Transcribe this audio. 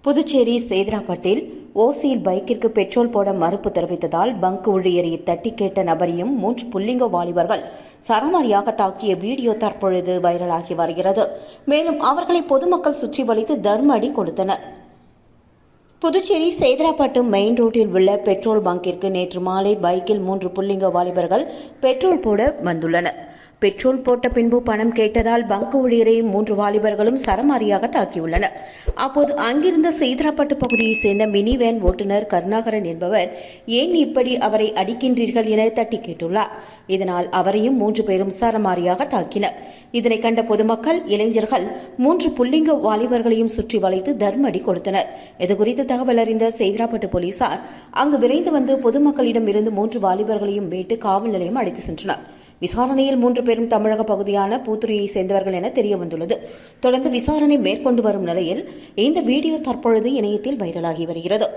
புதுச்சேரி சேதராப்பட்டில் ஓசியில் பைக்கிற்கு பெட்ரோல் போட மறுப்பு தெரிவித்ததால் பங்க் ஊழியரை தட்டி கேட்ட நபரையும் 3 புல்லிங்க வாலிபர்கள் சரமாரியாக தாக்கிய வீடியோ தற்பொழுது வைரலாகி வருகிறது. மேலும் அவர்களை பொதுமக்கள் சுற்றி வளைத்து தர்ம அடி கொடுத்தனர். புதுச்சேரி சேதராப்பட்டு மெயின் ரோட்டில் உள்ள பெட்ரோல் பங்கிற்கு நேற்று மாலை பைக்கில் 3 புல்லிங்க வாலிபர்கள் பெட்ரோல் போட வந்துள்ளனர். பெட்ரோல் போட்ட பின்பு பணம் கேட்டதால் பங்க் ஊழியரை 3 வாலிபர்களும் சரமாரியாக தாக்கியுள்ளனர். அப்போது அங்கிருந்த சேதராப்பட்டு பகுதியைச் சேர்ந்த மினி வேன் ஓட்டுநர் கருணாகரன் என்பவர் ஏன் இப்படி அவரை அடிக்கின்றீர்கள் என தட்டி கேட்டுள்ளார். இதனால் அவரையும் 3 பேரும் சரமாரியாக தாக்கினர். இதனை கண்ட பொதுமக்கள், இளைஞர்கள் 3 புல்லிங்க வாலிபர்களையும் சுற்றி வளைத்து தர்ம அடி கொடுத்தனர். இதுகுறித்து தகவல் அறிந்த சேதராப்பட்டு போலீசார் அங்கு விரைந்து வந்து பொதுமக்களிடம் இருந்து 3 வாலிபர்களையும் மீட்டு காவல் நிலையம் அழைத்து சென்றனர். விசாரணையில் 3 பேரும் தமிழக பகுதியான பூத்துறையை சேர்ந்தவர்கள் என தெரிய வந்துள்ளது. தொடர்ந்து விசாரணை மேற்கொண்டு வரும் நிலையில் இந்த வீடியோ தற்பொழுது இணையத்தில் வைரலாகி வருகிறது.